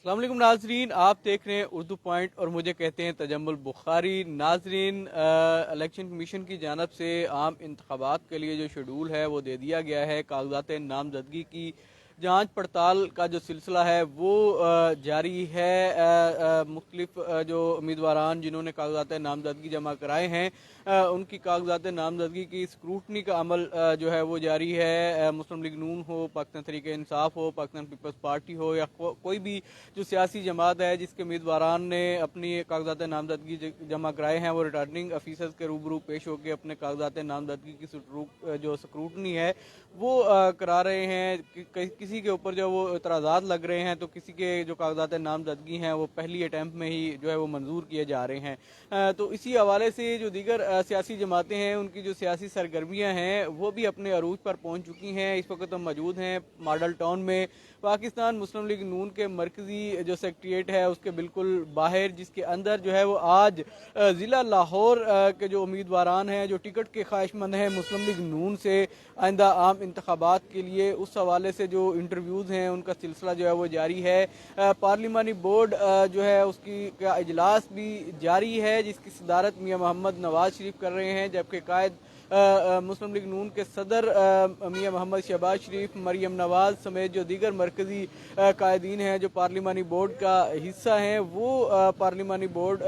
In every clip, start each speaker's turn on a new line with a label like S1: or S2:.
S1: अस्सलाम वालेकुम नाजरीन, आप देख रहे हैं उर्दू पॉइंट और मुझे कहते हैं तजम्मुल बुखारी। नाजरीन, इलेक्शन कमीशन की जानब से आम इंतखाबात के लिए जो शेड्यूल है वो दे दिया गया है। कागजात नामजदगी की जांच पड़ताल का जो सिलसिला है वो जारी है। मुख्तलिफ जो उम्मीदवारान जिन्होंने कागजात नामजदगी जमा कराए हैं उनकी कागजात नामजदगी की स्क्रूटनी का अमल जो है वो जारी है। मुस्लिम लीग नून हो, पाकिस्तान तहरीक इंसाफ हो, पाकिस्तान पीपल्स पार्टी हो या कोई भी जो सियासी जमात है जिसके उम्मीदवारान ने अपनी कागजात नामजदगी जमा कराए हैं वो रिटर्निंग अफीसर्स के रूबरू पेश होकर अपने कागजात नामजदगी की जो स्क्रूटनी है वो करा रहे हैं। किसी के ऊपर जो वो इतराज़ात लग रहे हैं तो किसी के जो कागजात नामजदगी हैं वो पहली अटैम्प्ट में ही जो है वो मंजूर किए जा रहे हैं। तो इसी हवाले से जो दीगर सियासी जमातें हैं उनकी जो सियासी सरगर्मियाँ हैं वो भी अपने अरूज पर पहुँच चुकी हैं। इस वक्त हम मौजूद हैं मॉडल टाउन में, पाकिस्तान मुस्लिम लीग नून के मरकजी जो सेक्रेटेरिएट है उसके बिल्कुल बाहर, जिसके अंदर जो है वो आज ज़िला लाहौर के जो उम्मीदवारान हैं जो टिकट के ख्वाहिशमंद हैं मुस्लिम लीग नून से आइंदा आम इंतखाबात के लिए, उस हवाले से जो इंटरव्यूज़ हैं उनका सिलसिला जो है वो जारी है। पार्लिमानी बोर्ड जो है उसकी का इजलास भी जारी है जिसकी सदारत मियाँ मोहम्मद नवाज शरीफ कर रहे हैं, जबकि कायद मुस्लिम लीग नून के सदर मियाँ मोहम्मद शहबाज शरीफ, मरियम नवाज समेत जो दीगर मरकजी कायदीन हैं जो पार्लिमानी बोर्ड का हिस्सा हैं वो पार्लिमानी बोर्ड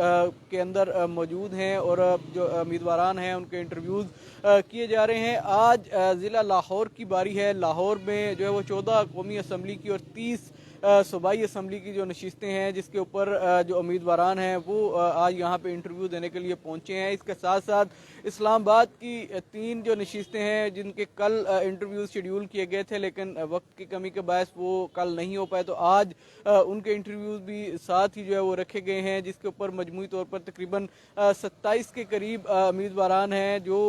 S1: के अंदर मौजूद हैं और जो उम्मीदवारान हैं उनके इंटरव्यूज़ किए जा रहे हैं। आज ज़िला लाहौर की बारी है। लाहौर में जो है वो 14 कौमी असम्बली की और 30 सूबाई असम्बली की जो नशिस्तें हैं जिसके ऊपर जो उम्मीदवारान हैं वो आज यहाँ पे इंटरव्यू देने के लिए पहुँचे हैं। इसके साथ साथ इस्लामाबाद की 3 जो नशिस्तें हैं जिनके कल इंटरव्यू शेड्यूल किए गए थे लेकिन वक्त की कमी के बायस वो कल नहीं हो पाए, तो आज उनके इंटरव्यूज़ भी साथ ही जो है वो रखे गए हैं जिसके ऊपर मजमूई तौर पर तकरीबन 27 के करीब उम्मीदवारान हैं जो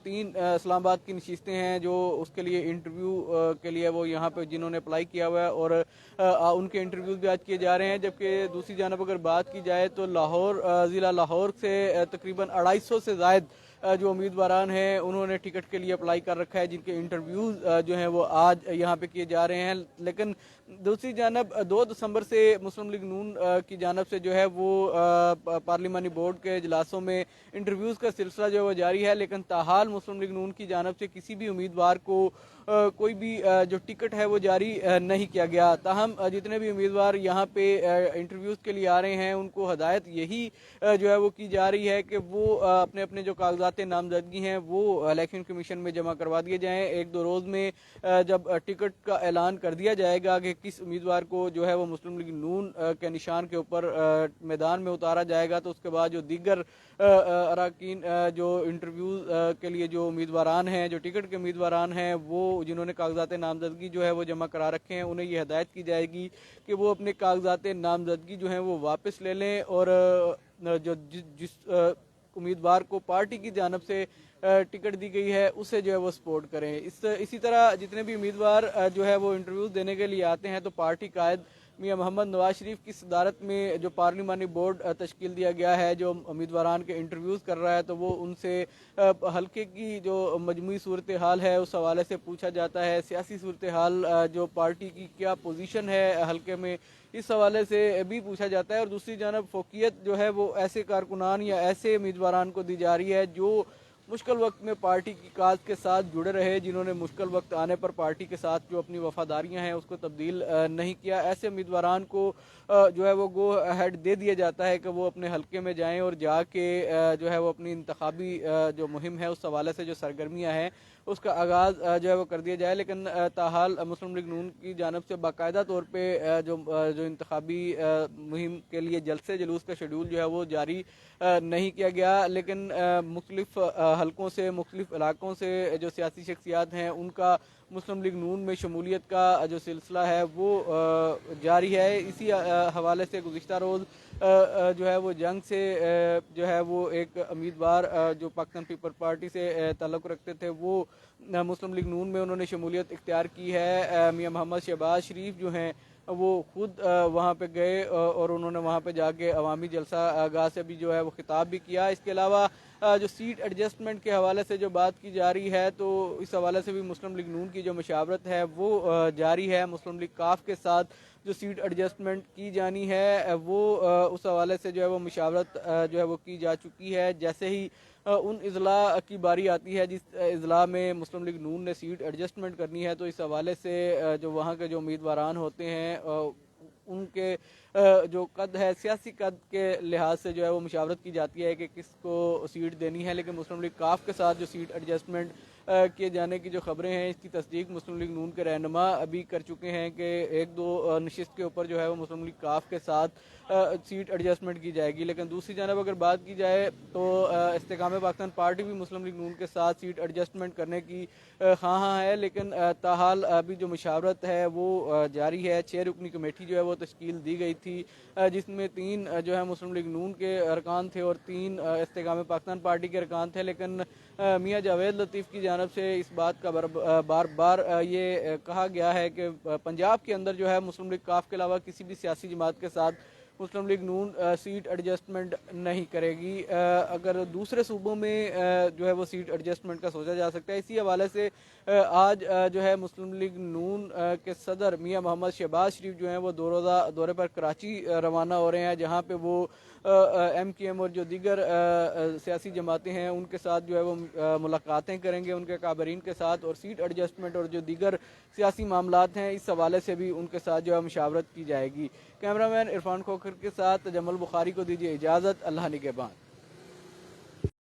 S1: 3 इस्लामाबाद की नशिस्तें हैं जो उसके लिए इंटरव्यू के लिए वो यहाँ पे जिन्होंने अप्लाई किया हुआ है और उनके इंटरव्यूज़ भी आज किए जा रहे हैं। जबकि दूसरी जानब अगर बात की जाए तो लाहौर ज़िला लाहौर से तकरीबन 250 से ज़ायद जो उम्मीदवारान हैं उन्होंने टिकट के लिए अप्लाई कर रखा है जिनके इंटरव्यूज़ जो हैं वो आज यहाँ पे किए जा रहे हैं। लेकिन दूसरी जानब 2 दिसंबर से मुस्लिम लीग नून की जानब से जो है वो पार्लिमानी बोर्ड के इजलासों में इंटरव्यूज़ का सिलसिला जो है वो जारी है, लेकिन ताहाल मुस्लिम लीग नून की जानब से किसी भी उम्मीदवार को कोई भी जो टिकट है वो जारी नहीं किया गया। ताहम जितने भी उम्मीदवार यहाँ पे इंटरव्यूज़ के लिए आ रहे हैं उनको हदायत यही जो है वो की जा रही है कि वो अपने अपने जो कागजात नामजदगी हैं वो इलेक्शन कमीशन में जमा करवा दिए जाएँ। 1-2 रोज़ में जब टिकट का ऐलान कर दिया जाएगा कि किस उम्मीदवार को जो है वो मुस्लिम लीग नून के निशान के ऊपर मैदान में उतारा जाएगा तो उसके बाद जो दीगर अरकान जो इंटरव्यूज़ के लिए जो उम्मीदवारान हैं जो टिकट के उम्मीदवारान हैं वो जिन्होंने कागजात नामजदगी जो है वो जमा करा रखे हैं उन्हें ये हदायत की जाएगी कि वो अपने कागजात नामजदगी जो हैं वो वापस ले लें और जो जिस उम्मीदवार को पार्टी की जानब से टिकट दी गई है उसे जो है वो सपोर्ट करें। इसी तरह जितने भी उम्मीदवार जो है वो इंटरव्यूज़ देने के लिए आते हैं तो पार्टी कायद मियाँ मोहम्मद नवाज शरीफ की सदारत में जो पार्लिमानी बोर्ड तश्कील दिया गया है जो उम्मीदवारान के इंटरव्यूज़ कर रहा है तो वो उनसे हल्के की जो मजमूई सूरत हाल है उस हवाले से पूछा जाता है। सियासी सूरत हाल जो पार्टी की क्या पोजीशन है हल्के में इस हवाले से भी पूछा जाता है। और दूसरी जानब फोकियत जो है वो ऐसे कारकुनान या ऐसे उम्मीदवारान को दी जा रही है जो मुश्किल वक्त में पार्टी की काज के साथ जुड़े रहे, जिन्होंने मुश्किल वक्त आने पर पार्टी के साथ जो अपनी वफादारियां हैं उसको तब्दील नहीं किया। ऐसे उम्मीदवारान को जो है वो गो हेड दे दिया जाता है कि वो अपने हलके में जाएं और जाके जो है वो अपनी इंतखाबी जो मुहिम है उस हवाले से जो सरगर्मियाँ हैं उसका आगाज़ जो है वो कर दिया जाए। लेकिन ताहाल मुस्लिम लीग नून की जानब से बाकायदा तौर पर जो इंतखाबी मुहिम के लिए जलसे जुलूस का शेड्यूल जो है वो जारी नहीं किया गया। लेकिन मुख्तलिफ हलकों से मुख्तलिफ इलाकों से जो सियासी शख्सियात हैं उनका मुस्लिम लीग नून में शमूलियत का जो सिलसिला है वो जारी है। इसी हवाले से गुज़िश्ता रोज़ जो है वो जंग से जो है वो एक उम्मीदवार जो पाकिस्तान पीपल पार्टी से ताल्लुक़ रखते थे वो مسلم لیگ نون میں انہوں نے شمولیت اختیار کی ہے۔ میاں محمد شہباز شریف جو ہیں وہ خود وہاں پہ گئے اور انہوں نے وہاں پہ جا کے عوامی جلسہ گاہ سے بھی جو ہے وہ خطاب بھی کیا۔ اس کے علاوہ جو سیٹ ایڈجسٹمنٹ کے حوالے سے جو بات کی جا رہی ہے تو اس حوالے سے بھی مسلم لیگ نون کی جو مشاورت ہے وہ جاری ہے۔ مسلم لیگ کاف کے ساتھ جو سیٹ ایڈجسٹمنٹ کی جانی ہے وہ اس حوالے سے جو ہے وہ مشاورت جو ہے وہ کی جا چکی ہے۔ جیسے ہی ان اضلاع کی باری آتی ہے جس اضلاع میں مسلم لیگ نون نے سیٹ ایڈجسٹمنٹ کرنی ہے تو اس حوالے سے جو وہاں کے جو امیدواران ہوتے ہیں ان کے جو قد ہے سیاسی قد کے لحاظ سے جو ہے وہ مشاورت کی جاتی ہے کہ کس کو سیٹ دینی ہے۔ لیکن مسلم لیگ کاف کے ساتھ جو سیٹ ایڈجسٹمنٹ کیے جانے کی جو خبریں ہیں اس کی تصدیق مسلم لیگ نون کے رہنما ابھی کر چکے ہیں کہ ایک دو نشست کے اوپر جو ہے وہ مسلم لیگ کاف کے ساتھ سیٹ ایڈجسٹمنٹ کی جائے گی۔ لیکن دوسری جانب اگر بات کی جائے تو استحکام پاکستان پارٹی بھی مسلم لیگ نون کے ساتھ سیٹ ایڈجسٹمنٹ کرنے کی خواہاں ہے، لیکن تاحال ابھی جو مشاورت ہے وہ جاری ہے۔ 6 رکنی کمیٹی جو ہے وہ تشکیل دی گئی تھی جس میں 3 جو ہے مسلم لیگ نون کے ارکان تھے اور 3 استحکام پاکستان پارٹی کے ارکان تھے، لیکن میاں جاوید لطیف کی جانب سے اس بات کا بار بار یہ کہا گیا ہے کہ پنجاب کے اندر جو ہے مسلم لیگ کاف کے علاوہ کسی بھی سیاسی جماعت کے ساتھ مسلم لیگ نون سیٹ ایڈجسٹمنٹ نہیں کرے گی۔ اگر دوسرے صوبوں میں جو ہے وہ سیٹ ایڈجسٹمنٹ کا سوچا جا سکتا ہے۔ اسی حوالے سے آج جو ہے مسلم لیگ نون کے صدر میاں محمد شہباز شریف جو ہیں وہ 2 روزہ دورے پر کراچی روانہ ہو رہے ہیں، جہاں پہ وہ ایم کیو ایم اور جو دیگر سیاسی جماعتیں ہیں ان کے ساتھ جو ہے وہ ملاقاتیں کریں گے ان کے کابرین کے ساتھ، اور سیٹ ایڈجسٹمنٹ اور جو دیگر سیاسی معاملات ہیں اس حوالے سے بھی ان کے ساتھ جو ہے مشاورت کی جائے گی۔ کیمرہ مین عرفان کھوکھر کے ساتھ تجمل بخاری کو دیجیے اجازت، اللہ نگہبان۔